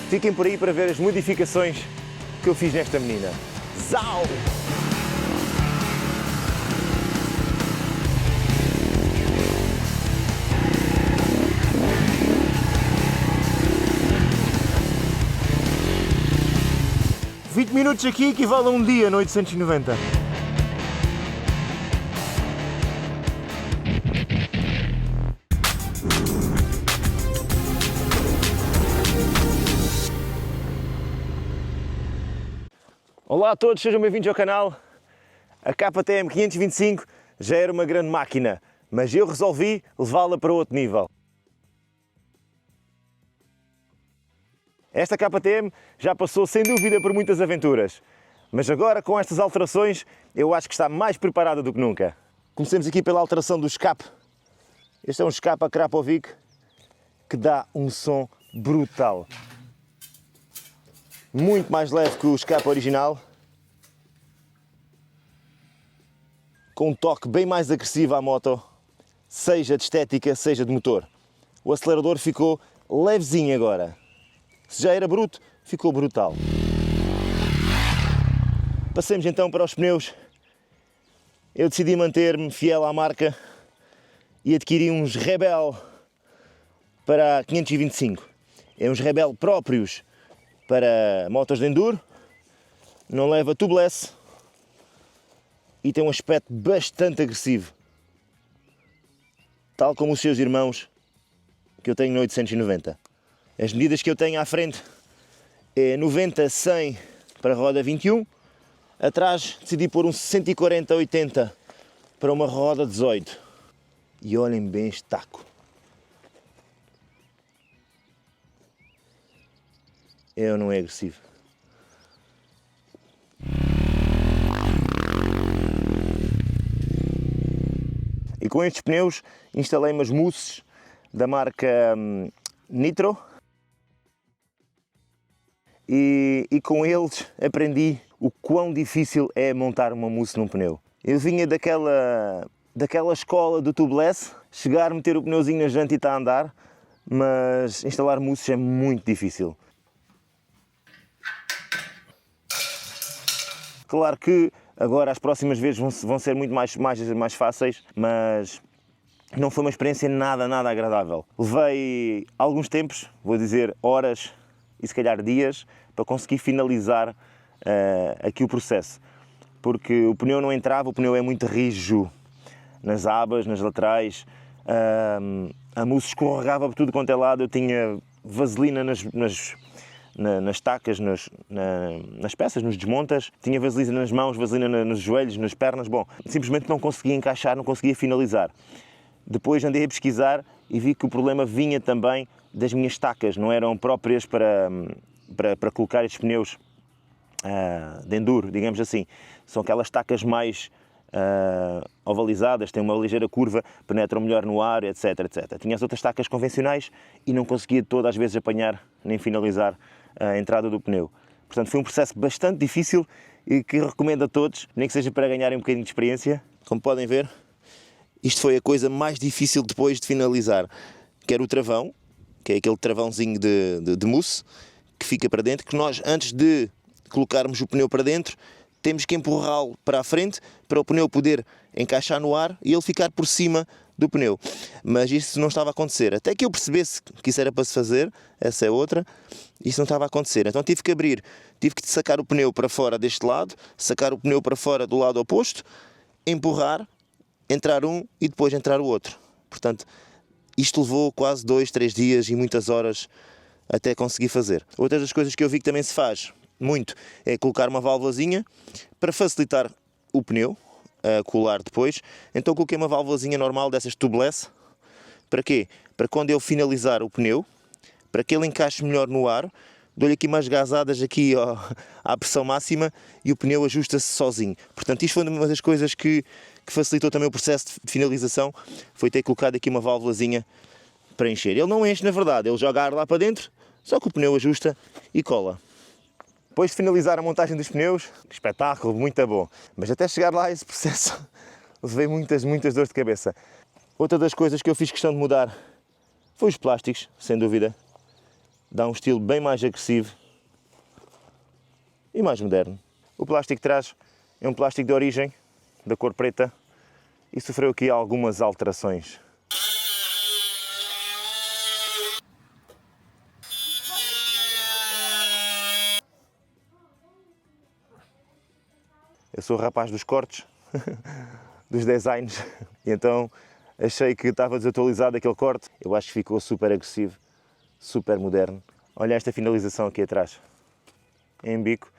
Fiquem por aí para ver as modificações que eu fiz nesta menina. Zau! $20 minutos aqui equivale a um dia no 890. Olá a todos, sejam bem-vindos ao canal. A KTM 525 já era uma grande máquina, mas eu resolvi levá-la para outro nível. Esta KTM já passou sem dúvida por muitas aventuras, mas agora com estas alterações eu acho que está mais preparada do que nunca. Comecemos aqui pela alteração do escape. Este é um escape a Krapovic que dá um som brutal. Muito mais leve que o escape original, com um toque bem mais agressivo à moto, seja de estética, seja de motor. O acelerador ficou levezinho agora. Se já era bruto, ficou brutal. Passemos então para os pneus. Eu decidi manter-me fiel à marca e adquiri uns Rebel para a 525. É uns Rebel próprios para motos de enduro, não leva tubeless e tem um aspecto bastante agressivo, tal como os seus irmãos que eu tenho no 890. As medidas que eu tenho à frente é 90-100 para a roda 21, atrás decidi pôr um 140-80 para uma roda 18. E olhem bem este taco. É ou não é agressivo? E com estes pneus instalei umas mousses da marca Nitro. E com eles aprendi o quão difícil é montar uma mousse num pneu. Eu vinha daquela escola do tubeless, chegar, meter o pneuzinho na janta e está a andar, mas instalar mousses é muito difícil. Claro que agora as próximas vezes vão ser muito mais fáceis, mas não foi uma experiência nada agradável. Levei alguns tempos, vou dizer horas e se calhar dias, para conseguir finalizar aqui o processo. Porque o pneu não entrava, o pneu é muito rijo nas abas, nas laterais, a mousse escorregava por tudo quanto é lado, eu tinha vaselina nas tacas, nas peças, nos desmontas, tinha vaselina nas mãos, vaselina nos joelhos, nas pernas, bom, simplesmente não conseguia encaixar, não conseguia finalizar. Depois andei a pesquisar e vi que o problema vinha também das minhas tacas, não eram próprias para colocar estes pneus de enduro, digamos assim. São aquelas tacas mais ovalizadas, têm uma ligeira curva, penetram melhor no ar, etc. Tinha as outras tacas convencionais e não conseguia todas as vezes apanhar nem finalizar a entrada do pneu. Portanto, foi um processo bastante difícil e que recomendo a todos, nem que seja para ganharem um bocadinho de experiência. Como podem ver, isto foi a coisa mais difícil depois de finalizar, que era o travão, que é aquele travãozinho de mousse que fica para dentro, que nós, antes de colocarmos o pneu para dentro, temos que empurrá-lo para a frente para o pneu poder encaixar no ar e ele ficar por cima do pneu. Mas isso não estava a acontecer. Até que eu percebesse que isso era para se fazer, essa é outra, isso não estava a acontecer. Então tive que sacar o pneu para fora deste lado, sacar o pneu para fora do lado oposto, empurrar, entrar um e depois entrar o outro. Portanto, isto levou quase 2-3 dias e muitas horas até conseguir fazer. Outra das coisas que eu vi que também se faz muito é colocar uma válvulazinha para facilitar o pneu a colar depois. Então coloquei uma válvulazinha normal dessas tubeless. Para quê? Para quando eu finalizar o pneu, para que ele encaixe melhor no ar, dou-lhe aqui umas gazadas aqui à pressão máxima e o pneu ajusta-se sozinho. Portanto, isto foi uma das coisas que facilitou também o processo de finalização, foi ter colocado aqui uma válvulazinha para encher. Ele não enche na verdade, ele joga ar lá para dentro, só que o pneu ajusta e cola. Depois de finalizar a montagem dos pneus, espetáculo, muito bom. Mas até chegar lá a esse processo, levei muitas dores de cabeça. Outra das coisas que eu fiz questão de mudar foi os plásticos, sem dúvida. dá um estilo bem mais agressivo e mais moderno. O plástico que traz é um plástico de origem, da cor preta, e sofreu aqui algumas alterações. Eu sou o rapaz dos cortes, dos designs, e então achei que estava desatualizado aquele corte. Eu acho que ficou super agressivo, super moderno. Olha esta finalização aqui atrás, em bico,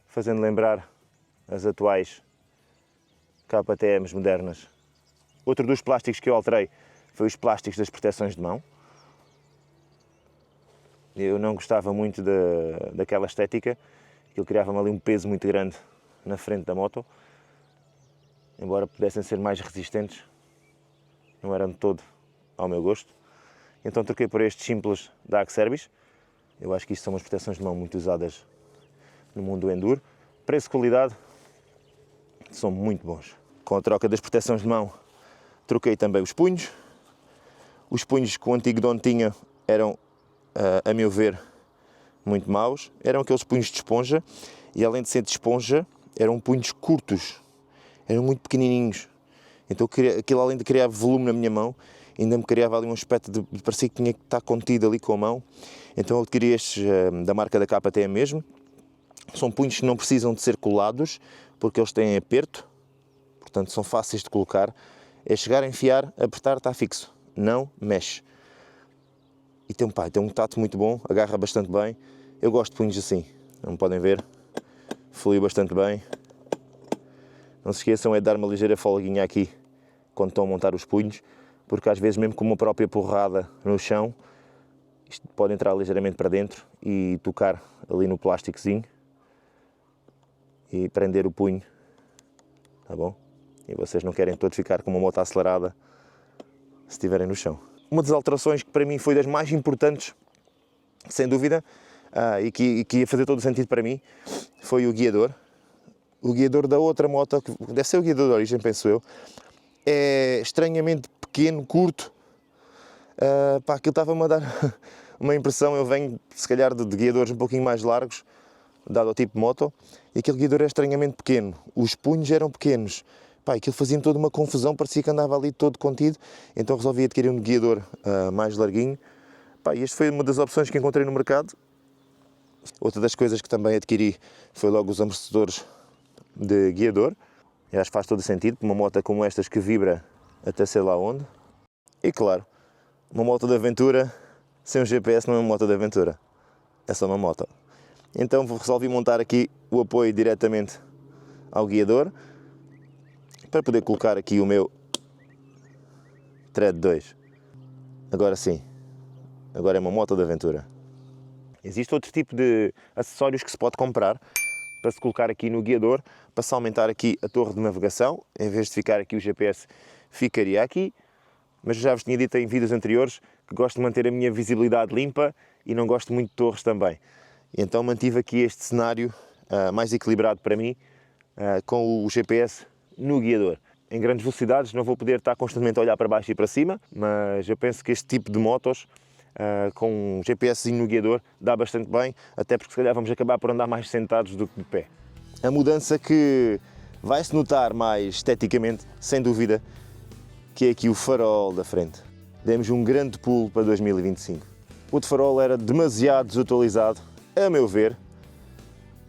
fazendo lembrar as atuais KTMs modernas. Outro dos plásticos que eu alterei foi os plásticos das proteções de mão. Eu não gostava muito daquela estética, que ele criava-me ali um peso muito grande na frente da moto, embora pudessem ser mais resistentes, não eram de todo ao meu gosto. Então troquei por estes simples da Axerbis. Eu acho que isto são umas proteções de mão muito usadas no mundo do enduro. Preço e qualidade são muito bons. Com a troca das proteções de mão, troquei também os punhos. Os punhos que o antigo dono tinha eram, a meu ver, muito maus. Eram aqueles punhos de esponja, e além de ser de esponja, eram punhos curtos, eram muito pequenininhos. Então aquilo, além de criar volume na minha mão, ainda me criava ali um aspecto de parecia que tinha que estar contido ali com a mão. Então eu adquiri estes da marca da KTM mesmo. São punhos que não precisam de ser colados, porque eles têm aperto, portanto são fáceis de colocar. É chegar a enfiar, apertar, está fixo, não mexe. E tem um tato muito bom, agarra bastante bem. Eu gosto de punhos assim, como podem ver, flui bastante bem. Não se esqueçam é de dar uma ligeira folguinha aqui quando estão a montar os punhos, porque às vezes mesmo com uma própria porrada no chão, isto pode entrar ligeiramente para dentro e tocar ali no plásticozinho e prender o punho, tá bom? E vocês não querem todos ficar com uma moto acelerada se estiverem no chão. Uma das alterações que para mim foi das mais importantes, sem dúvida, e que ia fazer todo o sentido para mim, foi o guiador. O guiador da outra moto, que deve ser o guiador de origem, penso eu, é estranhamente pequeno, curto. Aquilo estava-me a dar uma impressão. Eu venho, se calhar, de guiadores um pouquinho mais largos, dado ao tipo de moto, e aquele guiador é estranhamente pequeno. Os punhos eram pequenos. Aquilo fazia-me toda uma confusão, parecia que andava ali todo contido, então resolvi adquirir um guiador mais larguinho. E este foi uma das opções que encontrei no mercado. Outra das coisas que também adquiri foi logo os amortecedores de guiador. Eu acho que faz todo o sentido, uma moto como estas que vibra até sei lá onde. E claro, uma moto de aventura sem um GPS não é uma moto de aventura, é só uma moto. Então resolvi montar aqui o apoio diretamente ao guiador, para poder colocar aqui o meu Thread 2. Agora sim, agora é uma moto de aventura. Existe outro tipo de acessórios que se pode comprar para se colocar aqui no guiador, para se aumentar aqui a torre de navegação. Em vez de ficar aqui o GPS, ficaria aqui. Mas já vos tinha dito em vídeos anteriores que gosto de manter a minha visibilidade limpa e não gosto muito de torres também. Então mantive aqui este cenário mais equilibrado para mim, com o GPS no guiador. Em grandes velocidades não vou poder estar constantemente a olhar para baixo e para cima, mas eu penso que este tipo de motos, com um GPS no guiador, dá bastante bem, até porque se calhar vamos acabar por andar mais sentados do que de pé. A mudança que vai-se notar mais esteticamente, sem dúvida, que é aqui o farol da frente. Demos um grande pulo para 2025. O outro farol era demasiado desatualizado, a meu ver.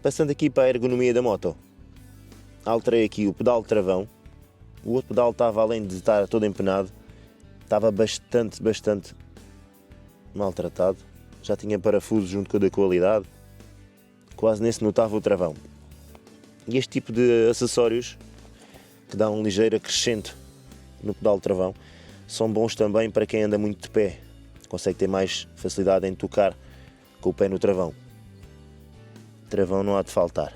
Passando aqui para a ergonomia da moto, alterei aqui o pedal de travão. O outro pedal estava, além de estar todo empenado, estava bastante maltratado. Já tinha parafusos junto com a da qualidade. Quase nem se notava o travão. E este tipo de acessórios, que dá um ligeiro acrescento no pedal de travão, são bons também para quem anda muito de pé. Consegue ter mais facilidade em tocar com o pé no travão. Travão não há de faltar.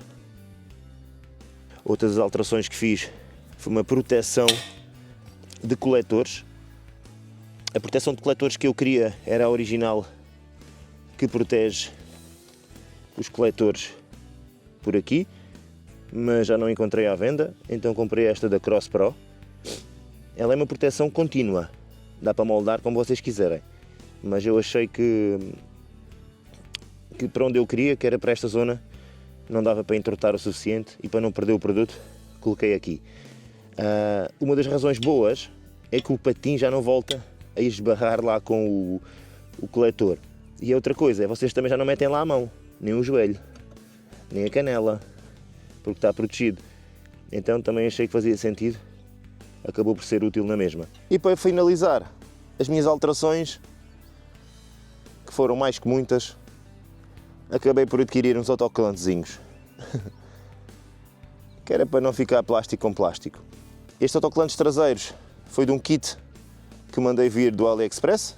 Outras alterações que fiz foi uma proteção de coletores. A proteção de coletores que eu queria era a original, que protege os coletores por aqui, mas já não encontrei à venda, então comprei esta da Cross Pro. Ela é uma proteção contínua, dá para moldar como vocês quiserem, mas eu achei que que para onde eu queria, que era para esta zona, não dava para entortar o suficiente e para não perder o produto, coloquei aqui. Uma das razões boas é que o patim já não volta a esbarrar lá com o coletor. E a outra coisa é, vocês também já não metem lá a mão, nem o joelho, nem a canela, porque está protegido. Então também achei que fazia sentido, acabou por ser útil na mesma. E para finalizar, as minhas alterações, que foram mais que muitas, acabei por adquirir uns autocolantezinhos, que era para não ficar plástico com plástico. Estes autocolantes traseiros foi de um kit que mandei vir do AliExpress.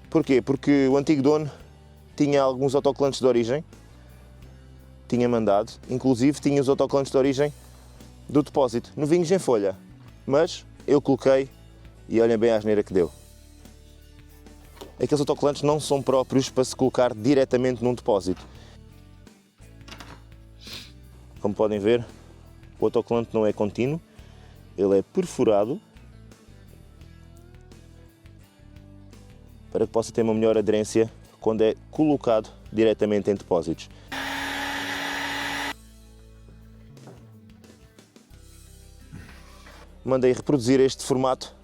Porquê? Porque o antigo dono tinha alguns autocolantes de origem, tinha mandado, inclusive tinha os autocolantes de origem do depósito, novinhos em folha, mas eu coloquei e olhem bem a asneira que deu. Aqueles autocolantes não são próprios para se colocar diretamente num depósito. Como podem ver, o autocolante não é contínuo, ele é perfurado para que possa ter uma melhor aderência quando é colocado diretamente em depósitos. Mandei reproduzir este formato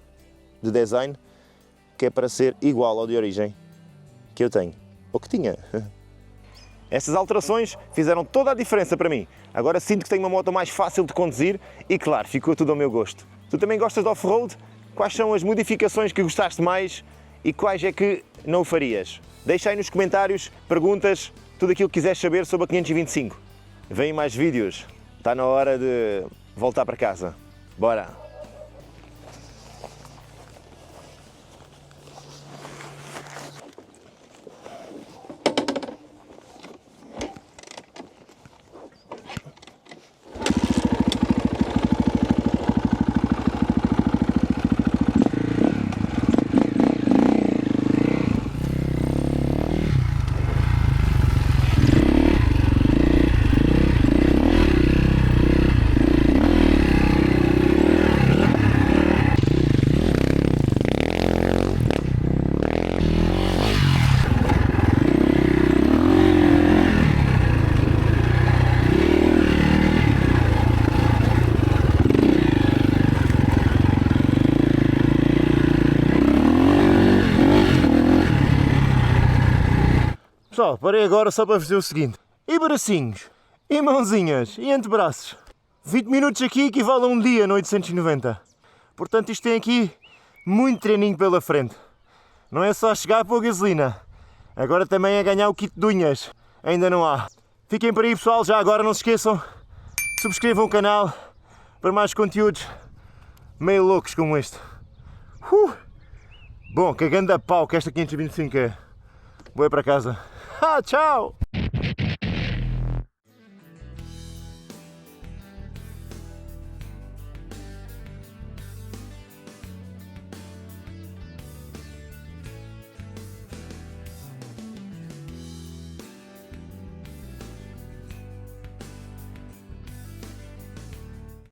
de design que é para ser igual ao de origem que eu tenho, ou que tinha. Estas alterações fizeram toda a diferença para mim. Agora sinto que tenho uma moto mais fácil de conduzir e, claro, ficou tudo ao meu gosto. Tu também gostas de off-road? Quais são as modificações que gostaste mais e quais é que não o farias? Deixa aí nos comentários perguntas, tudo aquilo que quiseres saber sobre a 525. Vêm mais vídeos, está na hora de voltar para casa. Bora! Pessoal, parei agora só para fazer o seguinte. E bracinhos, e mãozinhas, e antebraços. 20 minutos aqui equivale a um dia no 890. Portanto, isto tem aqui muito treininho pela frente. Não é só chegar a pôr gasolina. Agora também é ganhar o kit de unhas. Ainda não há. Fiquem por aí, pessoal. Já agora não se esqueçam. Subscrevam o canal para mais conteúdos meio loucos como este. Bom, que grande pau que esta 525 é. Vou para casa. Tchau!